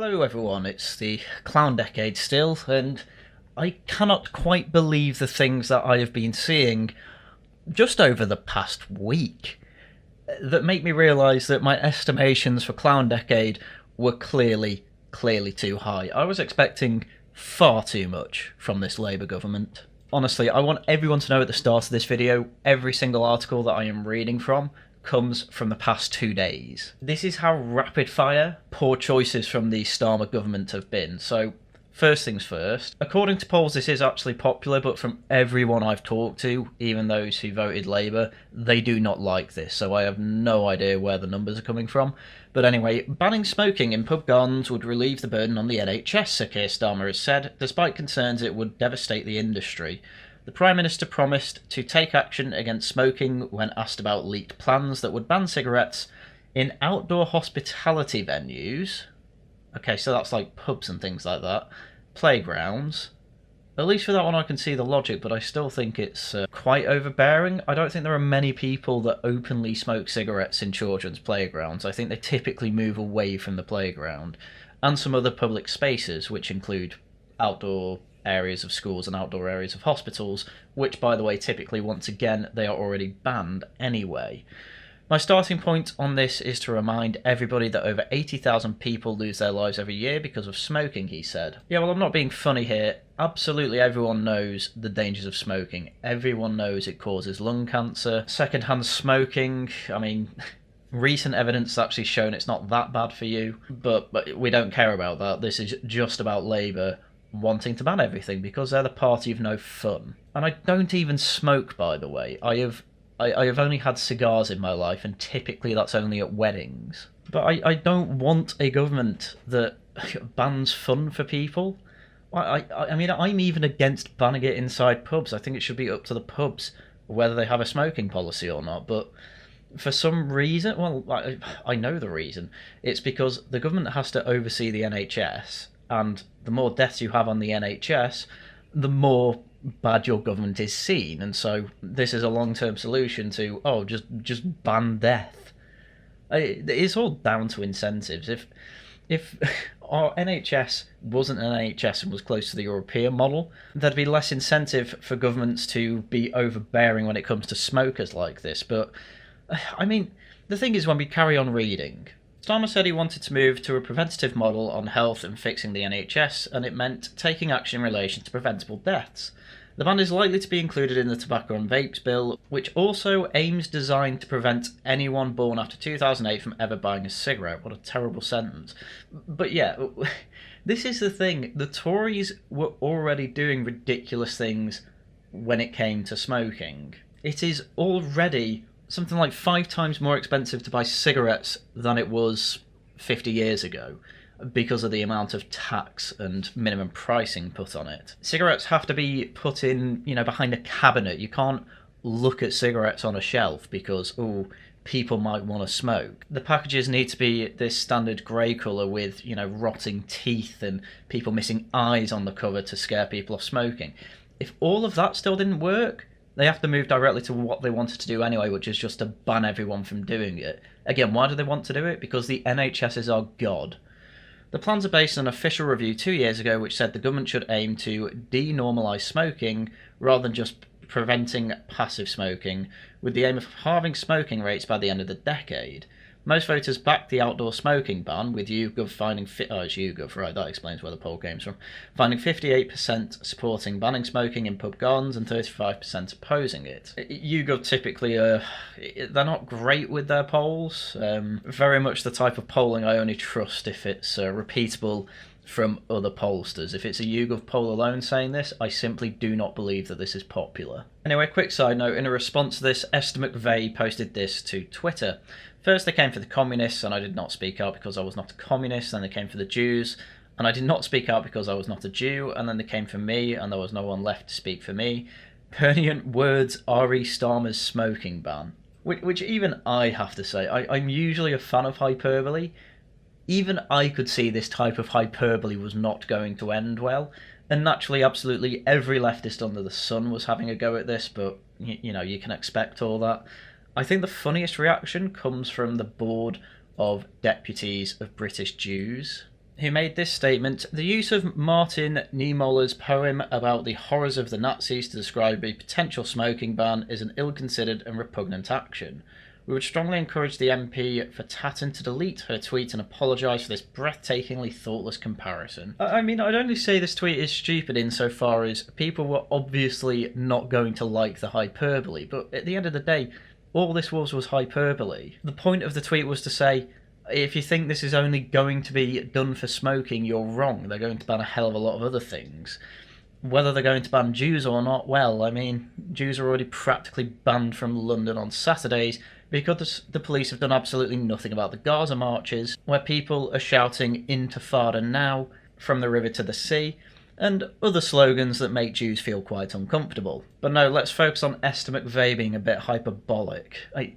Hello everyone, it's the clown decade still, and I cannot quite believe the things that I have been seeing just over the past week that make me realise that my estimations for clown decade were clearly too high. I was expecting far too much from this Labour government. Honestly, I want everyone to know at the start of this video, every single article that I am reading from comes from the past 2 days. This is how rapid fire poor choices from the Starmer government have been. So first things first, according to polls this is actually popular, but from everyone I've talked to, even those who voted Labour, they do not like this, so I have no idea where the numbers are coming from. But anyway, banning smoking in pub gardens would relieve the burden on the NHS, Sir Keir Starmer has said, despite concerns it would devastate the industry. The Prime Minister promised to take action against smoking when asked about leaked plans that would ban cigarettes in outdoor hospitality venues. Okay, so that's like pubs and things like that. Playgrounds. At least for that one I can see the logic, but I still think it's quite overbearing. I don't think there are many people that openly smoke cigarettes in children's playgrounds. I think they typically move away from the playground. And some other public spaces, which include outdoor areas of schools and outdoor areas of hospitals, which, by the way, typically, once again, they are already banned anyway. My starting point on this is to remind everybody that over 80,000 people lose their lives every year because of smoking, he said. Yeah, well, I'm not being funny here. Absolutely everyone knows the dangers of smoking. Everyone knows it causes lung cancer. Secondhand smoking, I mean, recent evidence has actually shown it's not that bad for you, but we don't care about that. This is just about Labour wanting to ban everything because they're the party of no fun. And I don't even smoke, by the way. I have only had cigars in my life, and typically that's only at weddings. But I don't want a government that bans fun for people. I mean, I'm even against banning it inside pubs. I think it should be up to the pubs whether they have a smoking policy or not. But for some reason, well, I know the reason. It's because the government has to oversee the NHS, and the more deaths you have on the NHS, the more bad your government is seen. And so this is a long-term solution to, just ban death. It's all down to incentives. If our NHS wasn't an NHS and was close to the European model, there'd be less incentive for governments to be overbearing when it comes to smokers like this. But, I mean, the thing is, when we carry on reading, Starmer said he wanted to move to a preventative model on health and fixing the NHS, and it meant taking action in relation to preventable deaths. The ban is likely to be included in the Tobacco and Vapes Bill, which also aims designed to prevent anyone born after 2008 from ever buying a cigarette. What a terrible sentence. But yeah, this is the thing. The Tories were already doing ridiculous things when it came to smoking. It is already something like 5 times more expensive to buy cigarettes than it was 50 years ago because of the amount of tax and minimum pricing put on it. Cigarettes have to be put in, behind a cabinet. You can't look at cigarettes on a shelf because, people might want to smoke. The packages need to be this standard grey colour with, rotting teeth and people missing eyes on the cover to scare people off smoking. If all of that still didn't work, they have to move directly to what they wanted to do anyway, which is just to ban everyone from doing it. Again, why do they want to do it? Because the NHS is our god. The plans are based on an official review 2 years ago which said the government should aim to denormalise smoking rather than just preventing passive smoking, with the aim of halving smoking rates by the end of the decade. Most voters backed the outdoor smoking ban, with YouGov finding... it's YouGov, right, that explains where the poll came from. Finding 58% supporting banning smoking in pub gardens and 35% opposing it. YouGov typically, they're not great with their polls. Very much the type of polling I only trust if it's repeatable from other pollsters. If it's a YouGov poll alone saying this, I simply do not believe that this is popular. Anyway, quick side note, in a response to this, Esther McVeigh posted this to Twitter. First they came for the communists, and I did not speak out because I was not a communist. Then they came for the Jews, and I did not speak out because I was not a Jew. And then they came for me, and there was no one left to speak for me. Pertinent words R.E. Starmer's smoking ban. Which even I have to say, I'm usually a fan of hyperbole. Even I could see this type of hyperbole was not going to end well. And naturally, absolutely every leftist under the sun was having a go at this, but, you can expect all that. I think the funniest reaction comes from the board of deputies of British Jews. who made this statement: "The use of Martin Niemöller's poem about the horrors of the Nazis to describe a potential smoking ban is an ill-considered and repugnant action. We would strongly encourage the MP for Tatton to delete her tweet and apologise for this breathtakingly thoughtless comparison." I mean, I'd only say this tweet is stupid insofar as people were obviously not going to like the hyperbole, but at the end of the day, all this was hyperbole. The point of the tweet was to say, if you think this is only going to be done for smoking, you're wrong. They're going to ban a hell of a lot of other things. Whether they're going to ban Jews or not, well, I mean, Jews are already practically banned from London on Saturdays because the police have done absolutely nothing about the Gaza marches, where people are shouting "Intifada now" from the river to the sea, and other slogans that make Jews feel quite uncomfortable. But no, let's focus on Esther McVey being a bit hyperbolic. I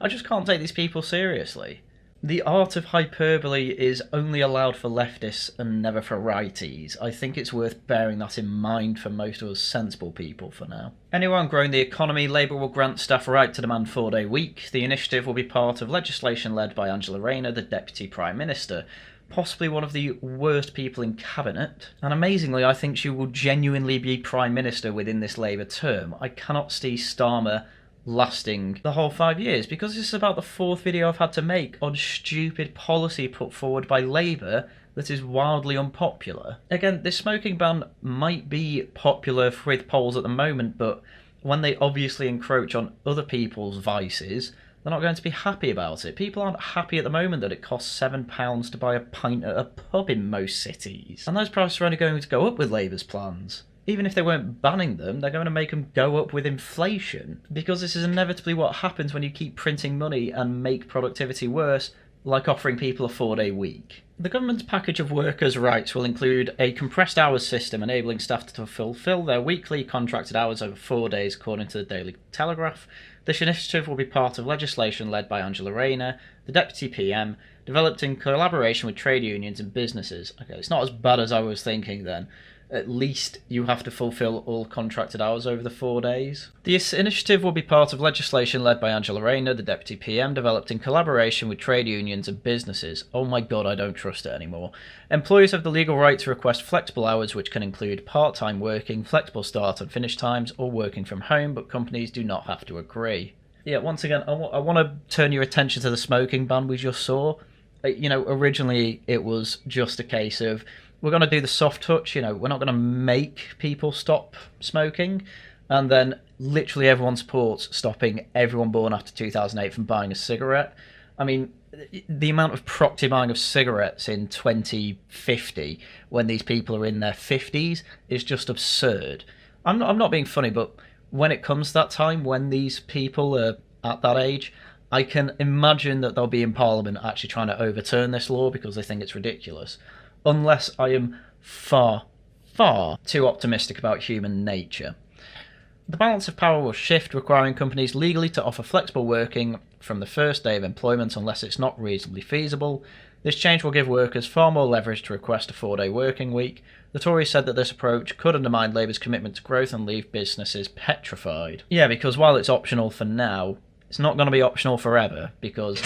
just can't take these people seriously. The art of hyperbole is only allowed for leftists and never for righties. I think it's worth bearing that in mind for most of us sensible people for now. Anyway, on growing the economy, Labour will grant staff a right to demand 4-day week. The initiative will be part of legislation led by Angela Rayner, the Deputy Prime Minister, possibly one of the worst people in Cabinet. And amazingly, I think she will genuinely be Prime Minister within this Labour term. I cannot see Starmer lasting the whole 5 years, because this is about the fourth video I've had to make on stupid policy put forward by Labour that is wildly unpopular. Again, this smoking ban might be popular with polls at the moment, but when they obviously encroach on other people's vices, they're not going to be happy about it. People aren't happy at the moment that it costs £7 to buy a pint at a pub in most cities. And those prices are only going to go up with Labour's plans. Even if they weren't banning them, they're going to make them go up with inflation, because this is inevitably what happens when you keep printing money and make productivity worse, like offering people a 4-day week. The government's package of workers' rights will include a compressed hours system enabling staff to fulfil their weekly contracted hours over 4 days, according to the Daily Telegraph. This initiative will be part of legislation led by Angela Rayner, the Deputy PM, developed in collaboration with trade unions and businesses. Okay, it's not as bad as I was thinking then. At least you have to fulfil all contracted hours over the 4 days. This initiative will be part of legislation led by Angela Rayner, the Deputy PM, developed in collaboration with trade unions and businesses. Oh my god, I don't trust it anymore. Employers have the legal right to request flexible hours, which can include part-time working, flexible start and finish times, or working from home, but companies do not have to agree. Yeah, once again, I want to turn your attention to the smoking ban we just saw. Originally it was just a case of, we're going to do the soft touch, we're not going to make people stop smoking, and then literally everyone supports stopping everyone born after 2008 from buying a cigarette. I mean, the amount of proxy buying of cigarettes in 2050, when these people are in their 50s, is just absurd. I'm not being funny, but when it comes to that time, when these people are at that age, I can imagine that they'll be in Parliament actually trying to overturn this law because they think it's ridiculous. Unless I am far, far too optimistic about human nature. The balance of power will shift, requiring companies legally to offer flexible working from the first day of employment unless it's not reasonably feasible. This change will give workers far more leverage to request a 4-day working week. The Tories said that this approach could undermine Labour's commitment to growth and leave businesses petrified. Yeah, because while it's optional for now, it's not going to be optional forever, because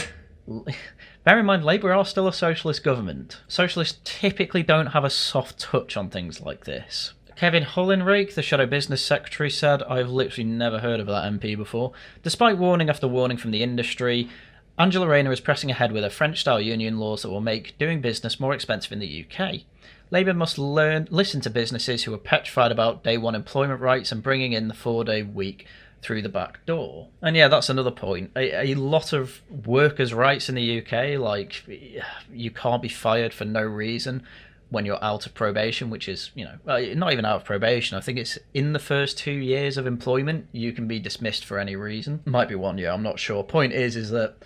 bear in mind, Labour are still a socialist government. Socialists typically don't have a soft touch on things like this. Kevin Hullenrigg, the Shadow Business Secretary, said, "I've literally never heard of that MP before. Despite warning after warning from the industry, Angela Rayner is pressing ahead with her French-style union laws that will make doing business more expensive in the UK. Labour must listen to businesses who are petrified about day one employment rights and bringing in the 4-day week through the back door." And yeah, that's another point. A lot of workers' rights in the UK, like you can't be fired for no reason when you're out of probation, which is, not even out of probation. I think it's in the first 2 years of employment, you can be dismissed for any reason. Might be 1 year, I'm not sure. Point is that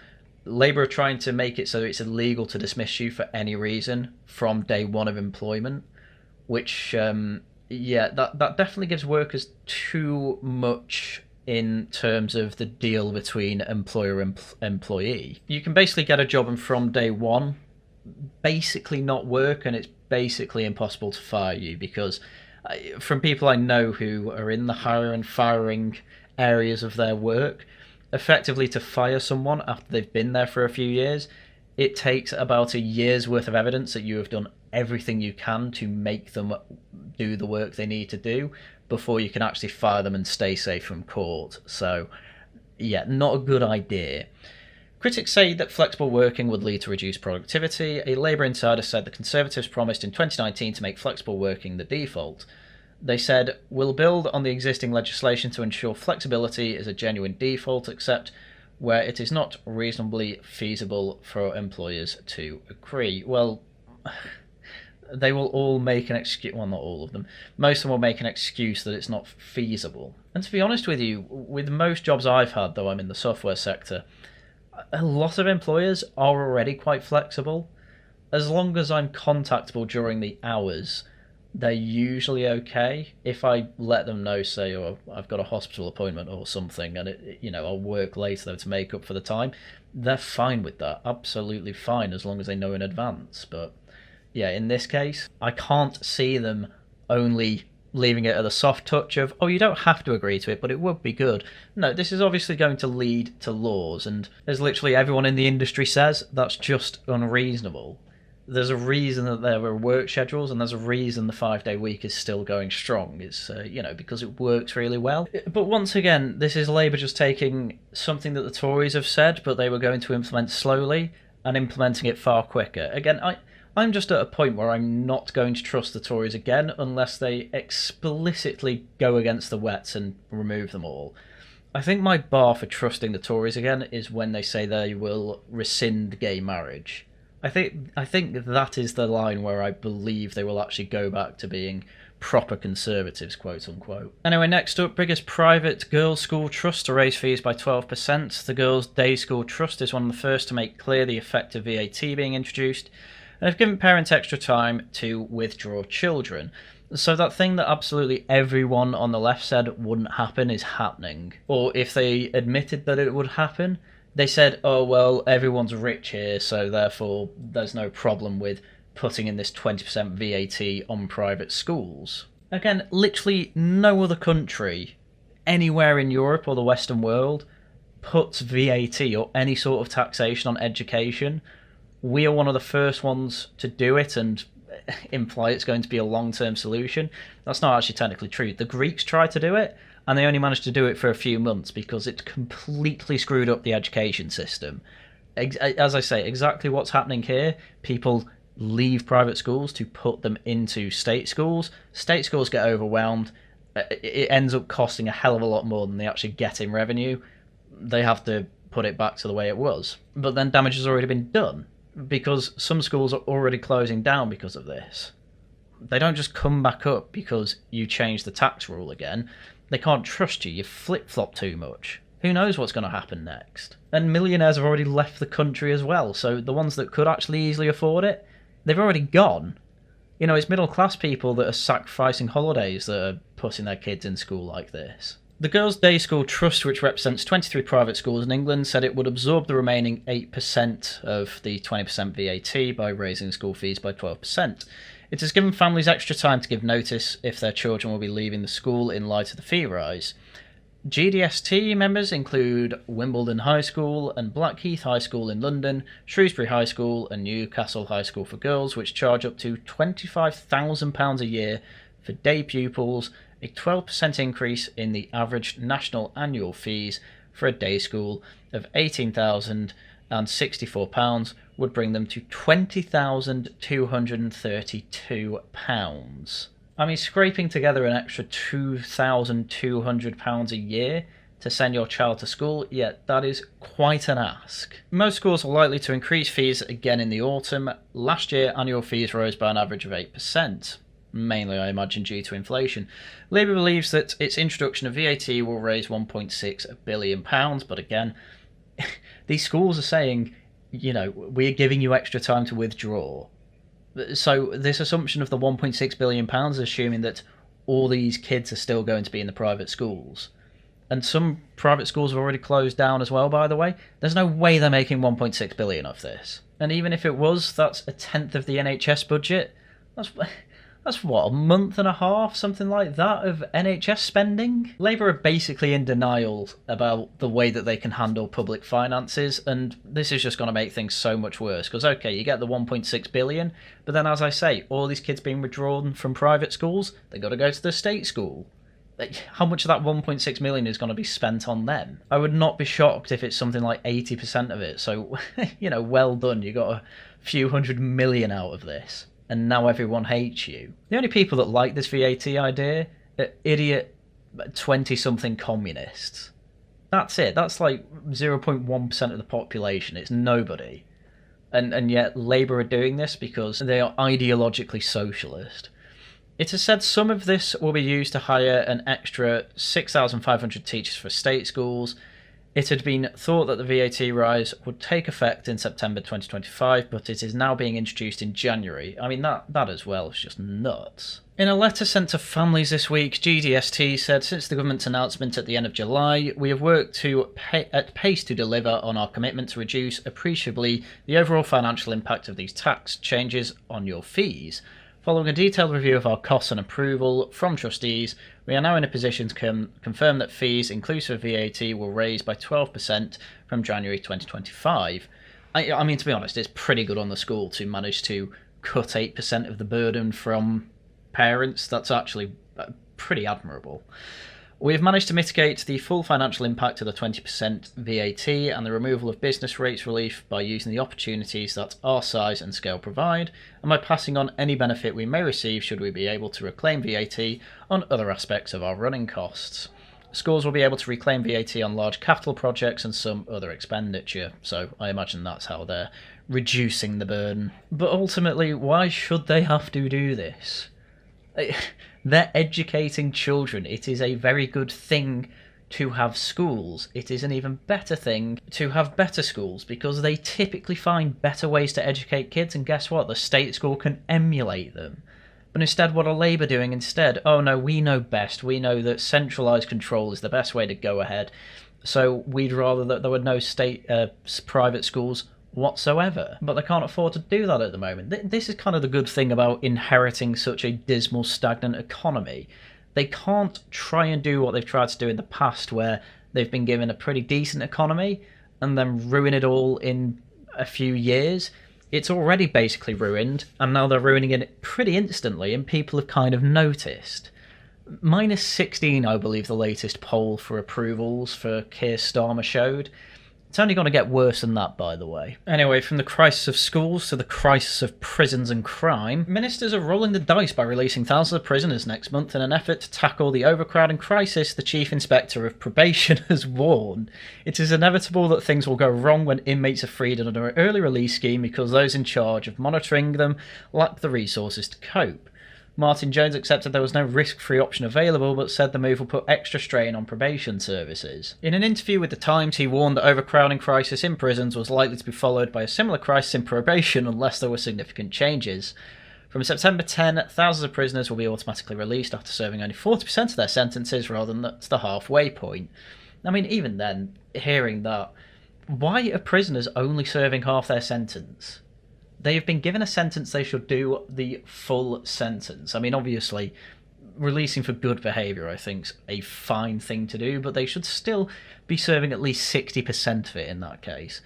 Labour are trying to make it so it's illegal to dismiss you for any reason from day one of employment, which, that definitely gives workers too much in terms of the deal between employer and employee. You can basically get a job and from day one basically not work, and it's basically impossible to fire you, because from people I know who are in the hiring and firing areas of their work, effectively to fire someone after they've been there for a few years it takes about a year's worth of evidence that you have done everything you can to make them do the work they need to do before you can actually fire them and stay safe from court. So, yeah, not a good idea. Critics say that flexible working would lead to reduced productivity. A Labour insider said the Conservatives promised in 2019 to make flexible working the default. They said, "We'll build on the existing legislation to ensure flexibility is a genuine default, except where it is not reasonably feasible for employers to agree." Well, they will all make an excuse. Well, not all of them. Most of them will make an excuse that it's not feasible. And to be honest with you, with most jobs I've had, though I'm in the software sector, a lot of employers are already quite flexible. As long as I'm contactable during the hours, they're usually okay. If I let them know, say, oh, I've got a hospital appointment or something, and I'll work later though to make up for the time, they're fine with that. Absolutely fine, as long as they know in advance. But yeah, in this case, I can't see them only leaving it at a soft touch of, oh, you don't have to agree to it, but it would be good. No, this is obviously going to lead to laws, and as literally everyone in the industry says, that's just unreasonable. There's a reason that there are work schedules, and there's a reason the 5-day week is still going strong. It's, because it works really well. But once again, this is Labour just taking something that the Tories have said, but they were going to implement slowly, and implementing it far quicker. Again, I'm just at a point where I'm not going to trust the Tories again unless they explicitly go against the wets and remove them all. I think my bar for trusting the Tories again is when they say they will rescind gay marriage. I think that is the line where I believe they will actually go back to being proper conservatives, quote unquote. Anyway, next up, biggest private girls' school trust to raise fees by 12%. The Girls' Day School Trust is one of the first to make clear the effect of VAT being introduced, and have given parents extra time to withdraw children. So that thing that absolutely everyone on the left said wouldn't happen is happening. Or if they admitted that it would happen, they said, oh, well, everyone's rich here, so therefore there's no problem with putting in this 20% VAT on private schools. Again, literally no other country anywhere in Europe or the Western world puts VAT or any sort of taxation on education. We are one of the first ones to do it and imply it's going to be a long-term solution. That's not actually technically true. The Greeks tried to do it, and they only managed to do it for a few months because it completely screwed up the education system. As I say, exactly what's happening here. People leave private schools to put them into state schools. State schools get overwhelmed. It ends up costing a hell of a lot more than they actually get in revenue. They have to put it back to the way it was. But then damage has already been done, because some schools are already closing down because of this. They don't just come back up because you change the tax rule again. They can't trust you. You flip-flop too much. Who knows what's going to happen next? And millionaires have already left the country as well, so the ones that could actually easily afford it, they've already gone. It's middle-class people that are sacrificing holidays that are putting their kids in school like this. The Girls' Day School Trust, which represents 23 private schools in England, said it would absorb the remaining 8% of the 20% VAT by raising school fees by 12%. It has given families extra time to give notice if their children will be leaving the school in light of the fee rise. GDST members include Wimbledon High School and Blackheath High School in London, Shrewsbury High School and Newcastle High School for Girls, which charge up to £25,000 a year for day pupils, a 12% increase in the average national annual fees for a day school of £18,064 would bring them to £20,232. I mean, scraping together an extra £2,200 a year to send your child to school, yeah, that is quite an ask. Most schools are likely to increase fees again in the autumn. Last year, annual fees rose by an average of 8%. Mainly, I imagine, due to inflation. Labour believes that its introduction of VAT will raise £1.6 billion, but again, these schools are saying, we're giving you extra time to withdraw. So this assumption of the £1.6 billion is assuming that all these kids are still going to be in the private schools. And some private schools have already closed down as well, by the way. There's no way they're making £1.6 billion off this. And even if it was, that's a tenth of the NHS budget. That's That's what, a month and a half, something like that, of NHS spending? Labour are basically in denial about the way that they can handle public finances, and this is just going to make things so much worse. Because, okay, you get the 1.6 billion, but then, as I say, all these kids being withdrawn from private schools, they got to go to the state school. How much of that 1.6 million is going to be spent on them? I would not be shocked if it's something like 80% of it. So, well done. You got a few hundred million out of this. And now everyone hates you. The only people that like this VAT idea are idiot 20-something communists. That's it. That's like 0.1% of the population. It's nobody. And yet Labour are doing this because they are ideologically socialist. It is said some of this will be used to hire an extra 6,500 teachers for state schools. It had been thought that the VAT rise would take effect in September 2025, but it is now being introduced in January. I mean, that as well is just nuts. In a letter sent to families this week, GDST said, since the government's announcement at the end of July, we have worked at pace to deliver on our commitment to reduce appreciably the overall financial impact of these tax changes on your fees. Following a detailed review of our costs and approval from trustees, we are now in a position to confirm that fees, inclusive of VAT, will raise by 12% from January 2025. I mean, to be honest, it's pretty good on the school to manage to cut 8% of the burden from parents. That's actually pretty admirable. We have managed to mitigate the full financial impact of the 20% VAT and the removal of business rates relief by using the opportunities that our size and scale provide, and by passing on any benefit we may receive should we be able to reclaim VAT on other aspects of our running costs. Schools will be able to reclaim VAT on large capital projects and some other expenditure, so I imagine that's how they're reducing the burden. But ultimately, why should they have to do this? They're educating children. It is a very good thing to have schools. It is an even better thing to have better schools because they typically find better ways to educate kids, and guess what? The state school can emulate them. But instead, what are Labour doing instead? Oh no, we know best. We know that centralised control is the best way to go ahead. So we'd rather that there were no private schools whatsoever. But they can't afford to do that at the moment. This is kind of the good thing about inheriting such a dismal, stagnant economy. They can't try and do what they've tried to do in the past, where they've been given a pretty decent economy and then ruin it all in a few years. It's already basically ruined, and now they're ruining it pretty instantly, and people have kind of noticed. -16, I believe, the latest poll for approvals for Keir Starmer showed. It's only going to get worse than that, by the way. Anyway, from the crisis of schools to the crisis of prisons and crime, ministers are rolling the dice by releasing thousands of prisoners next month in an effort to tackle the overcrowding crisis. The Chief Inspector of Probation has warned it is inevitable that things will go wrong when inmates are freed under an early release scheme because those in charge of monitoring them lack the resources to cope. Martin Jones accepted there was no risk-free option available, but said the move will put extra strain on probation services. In an interview with The Times, he warned that overcrowding crisis in prisons was likely to be followed by a similar crisis in probation unless there were significant changes. From September 10, thousands of prisoners will be automatically released after serving only 40% of their sentences rather than that's the halfway point. I mean, even then, hearing that, why are prisoners only serving half their sentence? They have been given a sentence, they should do the full sentence. I mean, obviously, releasing for good behaviour, I think, is a fine thing to do, but they should still be serving at least 60% of it in that case.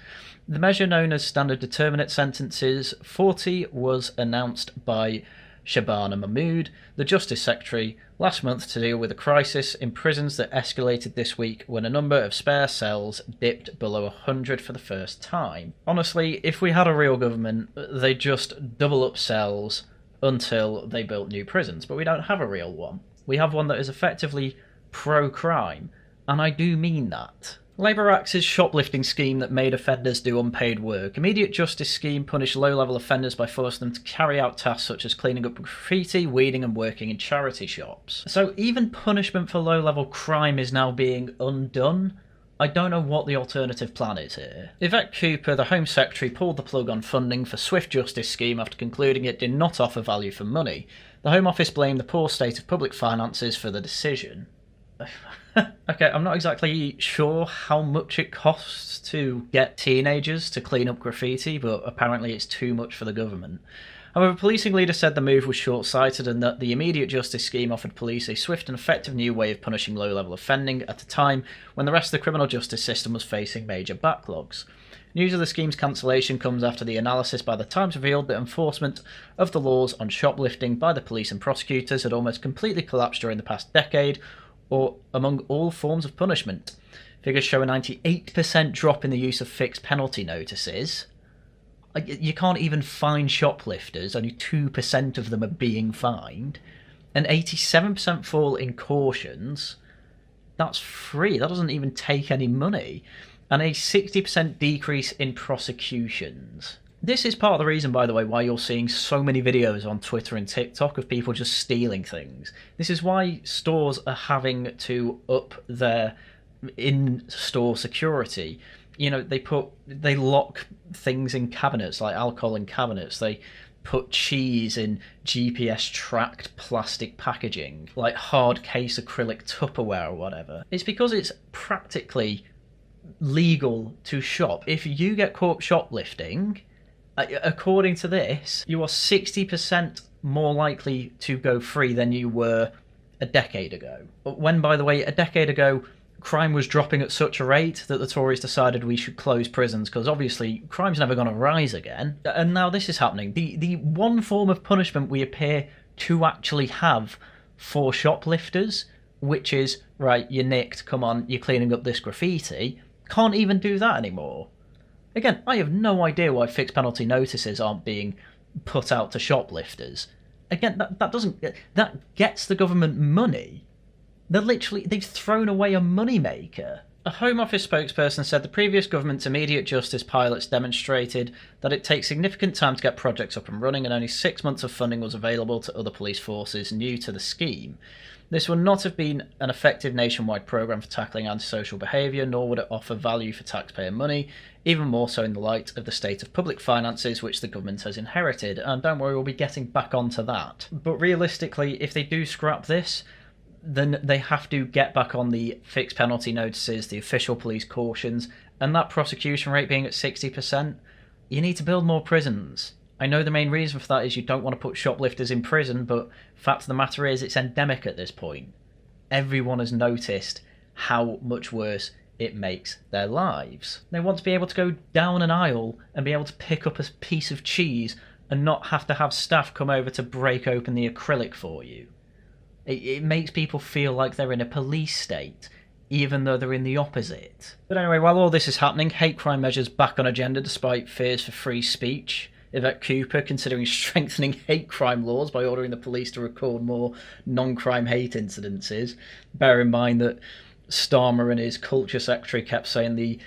The measure known as Standard Determinate Sentences 40 was announced by Shabana Mahmood, the Justice Secretary, last month to deal with a crisis in prisons that escalated this week when a number of spare cells dipped below 100 for the first time. Honestly, if we had a real government, they'd just double up cells until they built new prisons, but we don't have a real one. We have one that is effectively pro-crime, and I do mean that. Labour Axe's shoplifting scheme that made offenders do unpaid work. Immediate Justice scheme punished low-level offenders by forcing them to carry out tasks such as cleaning up graffiti, weeding and working in charity shops. So even punishment for low-level crime is now being undone. I don't know what the alternative plan is here. Yvette Cooper, the Home Secretary, pulled the plug on funding for Swift Justice scheme after concluding it did not offer value for money. The Home Office blamed the poor state of public finances for the decision. Okay, I'm not exactly sure how much it costs to get teenagers to clean up graffiti, but apparently it's too much for the government. However, policing leaders said the move was short-sighted and that the immediate justice scheme offered police a swift and effective new way of punishing low-level offending at a time when the rest of the criminal justice system was facing major backlogs. News of the scheme's cancellation comes after the analysis by the Times revealed that enforcement of the laws on shoplifting by the police and prosecutors had almost completely collapsed during the past decade, or among all forms of punishment. Figures show a 98% drop in the use of fixed penalty notices. You can't even fine shoplifters, only 2% of them are being fined. An 87% fall in cautions. That's free, that doesn't even take any money. And a 60% decrease in prosecutions. This is part of the reason, by the way, why you're seeing so many videos on Twitter and TikTok of people just stealing things. This is why stores are having to up their in-store security. You know, they lock things in cabinets, like alcohol in cabinets. They put cheese in GPS-tracked plastic packaging, like hard case acrylic Tupperware or whatever. It's because it's practically legal to shop. If you get caught shoplifting, according to this, you are 60% more likely to go free than you were a decade ago. When, by the way, a decade ago, crime was dropping at such a rate that the Tories decided we should close prisons because obviously crime's never going to rise again. And now this is happening. The one form of punishment we appear to actually have for shoplifters, which is, right, you're nicked, come on, you're cleaning up this graffiti, can't even do that anymore. Again, I have no idea why fixed penalty notices aren't being put out to shoplifters. Again, that gets the government money. They've thrown away a moneymaker. A Home Office spokesperson said the previous government's immediate justice pilots demonstrated that it takes significant time to get projects up and running, and only 6 months of funding was available to other police forces new to the scheme. This would not have been an effective nationwide programme for tackling antisocial behaviour, nor would it offer value for taxpayer money, even more so in the light of the state of public finances which the government has inherited. And don't worry, we'll be getting back onto that. But realistically, if they do scrap this, then they have to get back on the fixed penalty notices, the official police cautions, and that prosecution rate being at 60%, you need to build more prisons. I know the main reason for that is you don't want to put shoplifters in prison, but fact of the matter is it's endemic at this point. Everyone has noticed how much worse it makes their lives. They want to be able to go down an aisle and be able to pick up a piece of cheese and not have to have staff come over to break open the acrylic for you. It makes people feel like they're in a police state, even though they're in the opposite. But anyway, while all this is happening, hate crime measures back on agenda despite fears for free speech. Yvette Cooper considering strengthening hate crime laws by ordering the police to record more non-crime hate incidences. Bear in mind that Starmer and his culture secretary kept saying the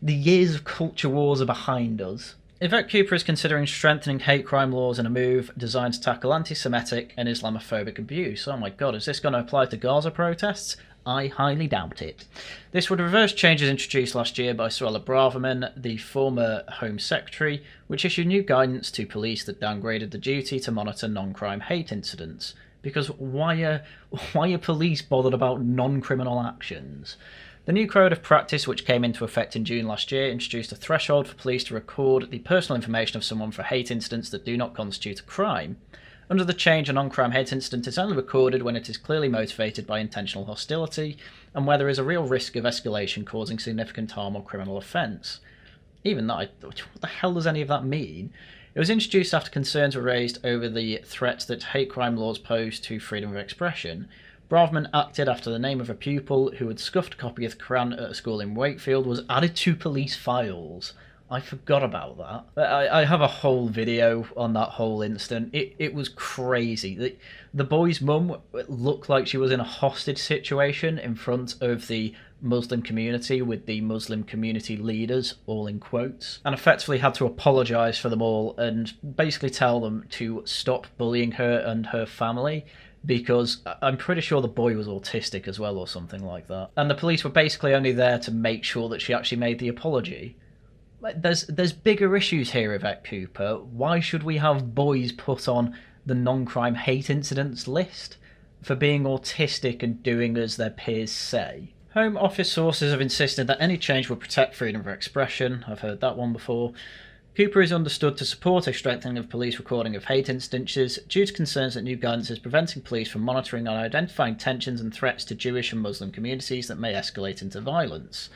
years of culture wars are behind us. Yvette Cooper is considering strengthening hate crime laws in a move designed to tackle anti-Semitic and Islamophobic abuse. Oh my god, is this going to apply to Gaza protests? I highly doubt it. This would reverse changes introduced last year by Suella Braverman, the former Home Secretary, which issued new guidance to police that downgraded the duty to monitor non-crime hate incidents. Because why are police bothered about non-criminal actions? The new code of practice, which came into effect in June last year, introduced a threshold for police to record the personal information of someone for hate incidents that do not constitute a crime. Under the change, a non-crime hate incident is only recorded when it is clearly motivated by intentional hostility and where there is a real risk of escalation causing significant harm or criminal offence. Even that, what the hell does any of that mean? It was introduced after concerns were raised over the threats that hate crime laws pose to freedom of expression. Braverman acted after the name of a pupil who had scuffed a copy of the Quran at a school in Wakefield was added to police files. I forgot about that. I have a whole video on that whole incident. It was crazy. The boy's mum looked like she was in a hostage situation in front of the Muslim community with the Muslim community leaders, all in quotes, and effectively had to apologise for them all and basically tell them to stop bullying her and her family, because I'm pretty sure the boy was autistic as well or something like that. And the police were basically only there to make sure that she actually made the apology. There's bigger issues here, Yvette Cooper. Why should we have boys put on the non-crime hate incidents list for being autistic and doing as their peers say? Home Office sources have insisted that any change will protect freedom of expression. I've heard that one before. Cooper is understood to support a strengthening of police recording of hate instances due to concerns that new guidance is preventing police from monitoring and identifying tensions and threats to Jewish and Muslim communities that may escalate into violence.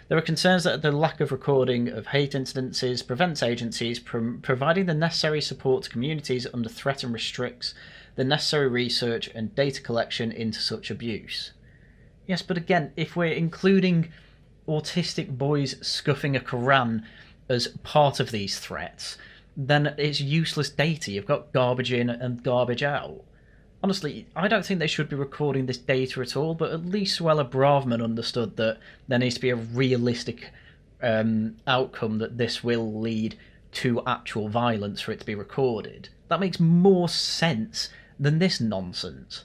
There are concerns that the lack of recording of hate incidences prevents agencies from providing the necessary support to communities under threat and restricts the necessary research and data collection into such abuse. Yes, but again, if we're including autistic boys scuffing a Quran as part of these threats, then it's useless data. You've got garbage in and garbage out. Honestly, I don't think they should be recording this data at all, but at least Suella Braverman understood that there needs to be a realistic outcome that this will lead to actual violence for it to be recorded. That makes more sense than this nonsense.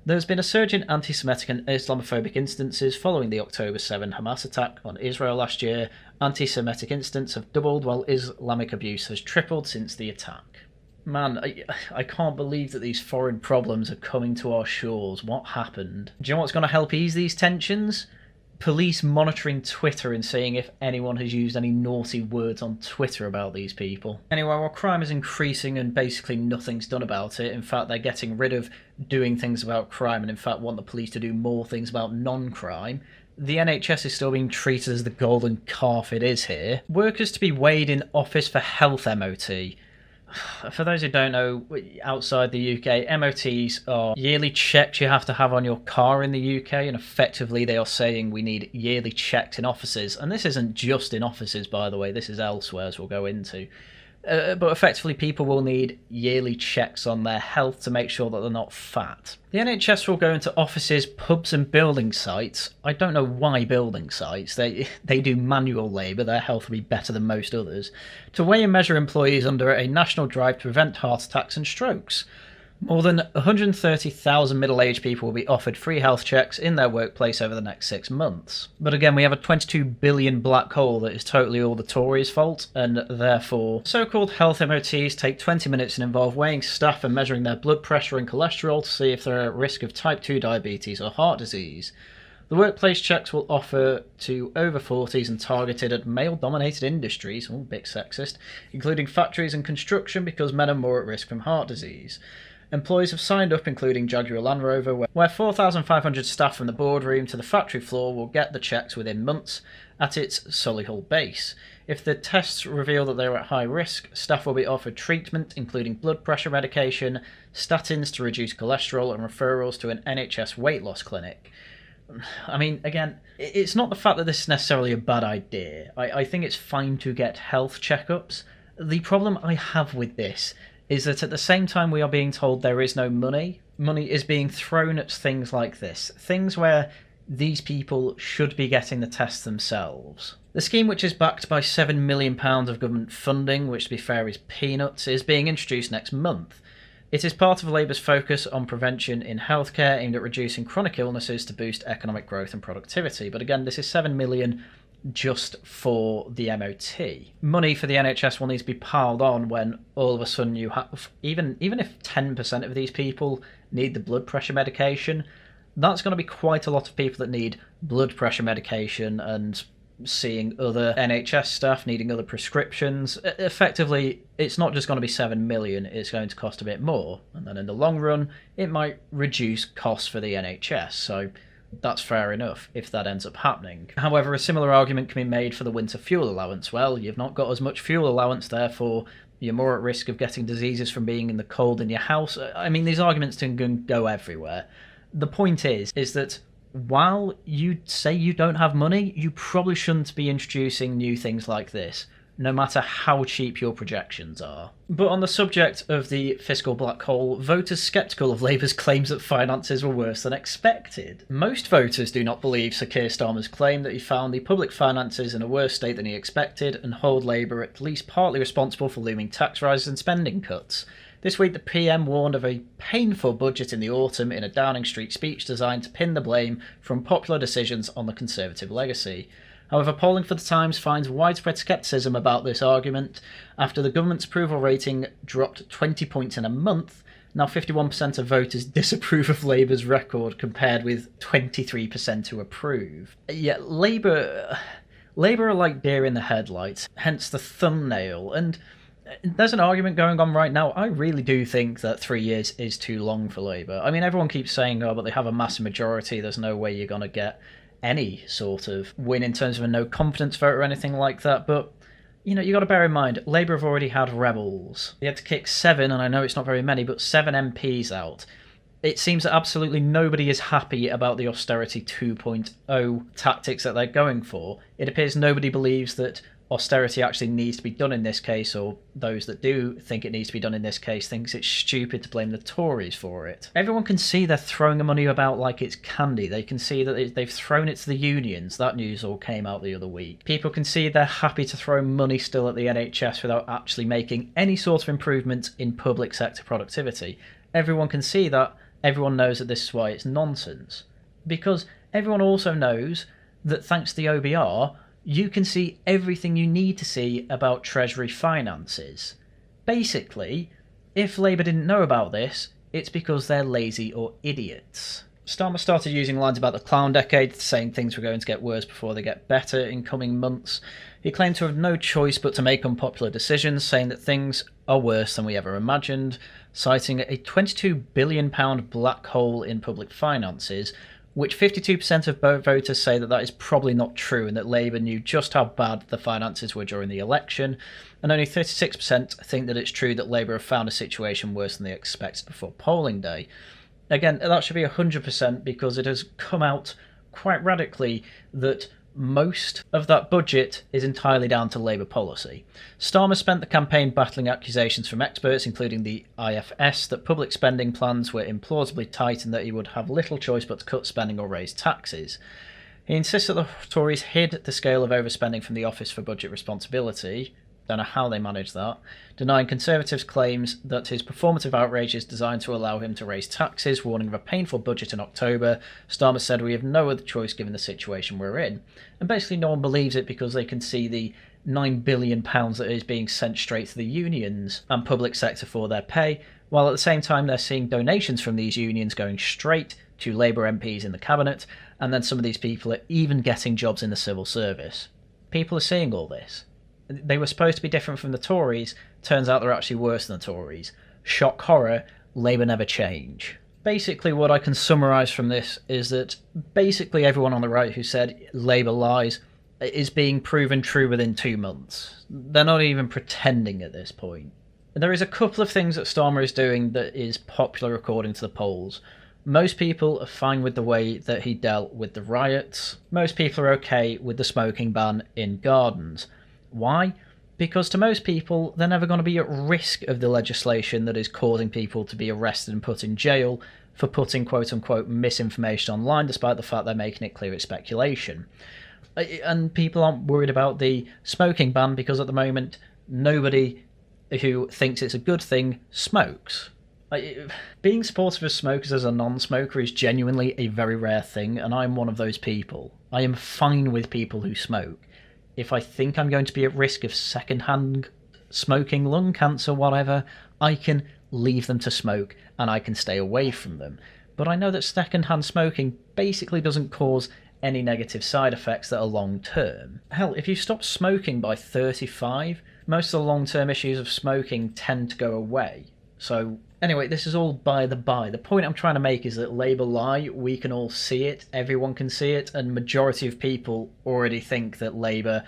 There's been a surge in anti-Semitic and Islamophobic instances following the October 7 Hamas attack on Israel last year. Anti-Semitic incidents have doubled while Islamic abuse has tripled since the attack. Man, I can't believe that these foreign problems are coming to our shores. What happened? Do you know what's going to help ease these tensions? Police monitoring Twitter and seeing if anyone has used any naughty words on Twitter about these people. Anyway, while crime is increasing and basically nothing's done about it, in fact they're getting rid of doing things about crime and in fact want the police to do more things about non-crime, the NHS is still being treated as the golden calf it is here. Workers to be weighed in office for health MOT. For those who don't know, outside the UK, MOTs are yearly checks you have to have on your car in the UK, and effectively they are saying we need yearly checks in offices. And this isn't just in offices, by the way, this is elsewhere, as we'll go into. But effectively people will need yearly checks on their health to make sure that they're not fat. The NHS will go into offices, pubs and building sites. I don't know why building sites. They do manual labour, their health will be better than most others, to weigh and measure employees under a national drive to prevent heart attacks and strokes. More than 130,000 middle-aged people will be offered free health checks in their workplace over the next 6 months. But again, we have a 22 billion black hole that is totally all the Tories' fault, and therefore, so-called health MOTs take 20 minutes and involve weighing staff and measuring their blood pressure and cholesterol to see if they're at risk of type 2 diabetes or heart disease. The workplace checks will offer to over 40s and targeted at male-dominated industries, a bit sexist, including factories and construction because men are more at risk from heart disease. Employees have signed up, including Jaguar Land Rover, where 4,500 staff from the boardroom to the factory floor will get the checks within months at its Solihull base. If the tests reveal that they are at high risk, staff will be offered treatment, including blood pressure medication, statins to reduce cholesterol, and referrals to an NHS weight loss clinic. I mean, again, it's not the fact that this is necessarily a bad idea. I think it's fine to get health checkups. The problem I have with this is that at the same time we are being told there is no money, money is being thrown at things like this. Things where these people should be getting the tests themselves. The scheme, which is backed by £7 million of government funding, which to be fair is peanuts, is being introduced next month. It is part of Labour's focus on prevention in healthcare aimed at reducing chronic illnesses to boost economic growth and productivity. But again, this is £7 million just for the MOT. Money for the NHS will need to be piled on when all of a sudden you have, even if 10% of these people need the blood pressure medication, that's going to be quite a lot of people that need blood pressure medication and seeing other NHS staff needing other prescriptions. Effectively, it's not just going to be 7 million, it's going to cost a bit more. And then in the long run, it might reduce costs for the NHS. So that's fair enough if that ends up happening. However, a similar argument can be made for the winter fuel allowance. Well, you've not got as much fuel allowance, therefore you're more at risk of getting diseases from being in the cold in your house. I mean, these arguments can go everywhere. The point is that while you say you don't have money, you probably shouldn't be introducing new things like this, no matter how cheap your projections are. But on the subject of the fiscal black hole, voters sceptical of Labour's claims that finances were worse than expected. Most voters do not believe Sir Keir Starmer's claim that he found the public finances in a worse state than he expected and hold Labour at least partly responsible for looming tax rises and spending cuts. This week the PM warned of a painful budget in the autumn in a Downing Street speech designed to pin the blame from popular decisions on the Conservative legacy. However, polling for The Times finds widespread scepticism about this argument after the government's approval rating dropped 20 points in a month. Now 51% of voters disapprove of Labour's record compared with 23% who approve. Yet Labour Labour are like deer in the headlights, hence the thumbnail, and there's an argument going on right now. I really do think that 3 years is too long for Labour. I mean, everyone keeps saying, oh, but they have a massive majority, there's no way you're going to get any sort of win in terms of a no confidence vote or anything like that, but you know, you got to bear in mind, Labour have already had rebels. They had to kick 7, and I know it's not very many, but 7 MPs out. It seems that absolutely nobody is happy about the austerity 2.0 tactics that they're going for. It appears nobody believes that austerity actually needs to be done in this case, or those that do think it needs to be done in this case thinks it's stupid to blame the Tories for it. Everyone can see they're throwing the money about like it's candy. They can see that they've thrown it to the unions. That news all came out the other week. People can see they're happy to throw money still at the NHS without actually making any sort of improvement in public sector productivity. Everyone can see that. Everyone knows that this is why it's nonsense. Because everyone also knows that thanks to the OBR, you can see everything you need to see about Treasury finances. Basically, if Labour didn't know about this, it's because they're lazy or idiots. Starmer started using lines about the clown decade, saying things were going to get worse before they get better in coming months. He claimed to have no choice but to make unpopular decisions, saying that things are worse than we ever imagined, citing a £22 billion black hole in public finances, which 52% of voters say that is probably not true, and that Labour knew just how bad the finances were during the election, and only 36% think that it's true that Labour have found a situation worse than they expected before polling day. Again, that should be 100% because it has come out quite radically that most of that budget is entirely down to Labour policy. Starmer spent the campaign battling accusations from experts, including the IFS, that public spending plans were implausibly tight and that he would have little choice but to cut spending or raise taxes. He insists that the Tories hid the scale of overspending from the Office for Budget Responsibility. Don't know how they managed that. Denying Conservatives' claims that his performative outrage is designed to allow him to raise taxes, warning of a painful budget in October. Starmer said, "We have no other choice given the situation we're in." And basically no one believes it because they can see the £9 billion that is being sent straight to the unions and public sector for their pay, while at the same time they're seeing donations from these unions going straight to Labour MPs in the cabinet, and then some of these people are even getting jobs in the civil service. People are seeing all this. They were supposed to be different from the Tories. Turns out they're actually worse than the Tories. Shock horror, Labour never change. Basically, what I can summarise from this is that basically everyone on the right who said Labour lies is being proven true within 2 months. They're not even pretending at this point. There is a couple of things that Starmer is doing that is popular according to the polls. Most people are fine with the way that he dealt with the riots. Most people are okay with the smoking ban in gardens. Why? Because to most people, they're never going to be at risk of the legislation that is causing people to be arrested and put in jail for putting quote-unquote misinformation online, despite the fact they're making it clear it's speculation. And people aren't worried about the smoking ban because at the moment, nobody who thinks it's a good thing smokes. Being supportive of smokers as a non-smoker is genuinely a very rare thing, and I'm one of those people. I am fine with people who smoke. If I think I'm going to be at risk of second-hand smoking, lung cancer, whatever, I can leave them to smoke and I can stay away from them. But I know that second-hand smoking basically doesn't cause any negative side effects that are long-term. Hell, if you stop smoking by 35, most of the long-term issues of smoking tend to go away. So anyway, this is all by the by. The point I'm trying to make is that Labour lie, we can all see it, everyone can see it, and majority of people already think that Labour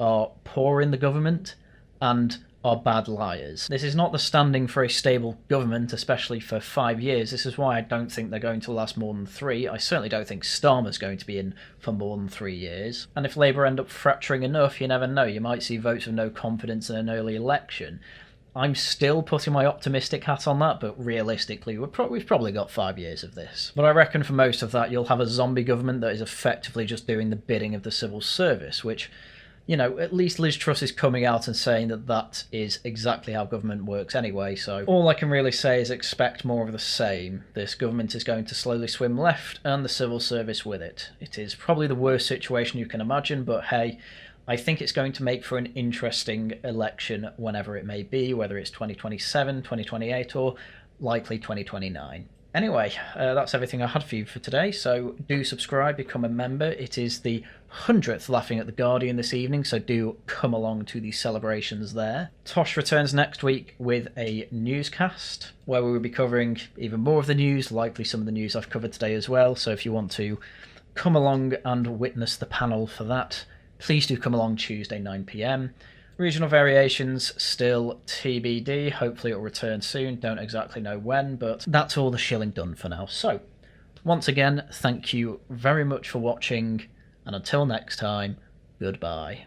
are poor in the government and are bad liars. This is not the standing for a stable government, especially for 5 years. This is why I don't think they're going to last more than 3. I certainly don't think Starmer's going to be in for more than 3 years. And if Labour end up fracturing enough, you never know. You might see votes of no confidence in an early election. I'm still putting my optimistic hat on that, but realistically, we've probably got 5 years of this. But I reckon for most of that, you'll have a zombie government that is effectively just doing the bidding of the civil service, which, you know, at least Liz Truss is coming out and saying that that is exactly how government works anyway, so all I can really say is expect more of the same. This government is going to slowly swim left, and the civil service with it. It is probably the worst situation you can imagine, but hey, I think it's going to make for an interesting election whenever it may be, whether it's 2027, 2028, or likely 2029. Anyway, that's everything I had for you for today, so do subscribe, become a member. It is the 100th Laughing at the Guardian this evening, so do come along to the celebrations there. Tosh returns next week with a newscast, where we will be covering even more of the news, likely some of the news I've covered today as well, so if you want to come along and witness the panel for that, please do come along Tuesday 9 PM. Regional variations still TBD. Hopefully it'll return soon. Don't exactly know when, but that's all the shilling done for now. So, once again, thank you very much for watching, and until next time, goodbye.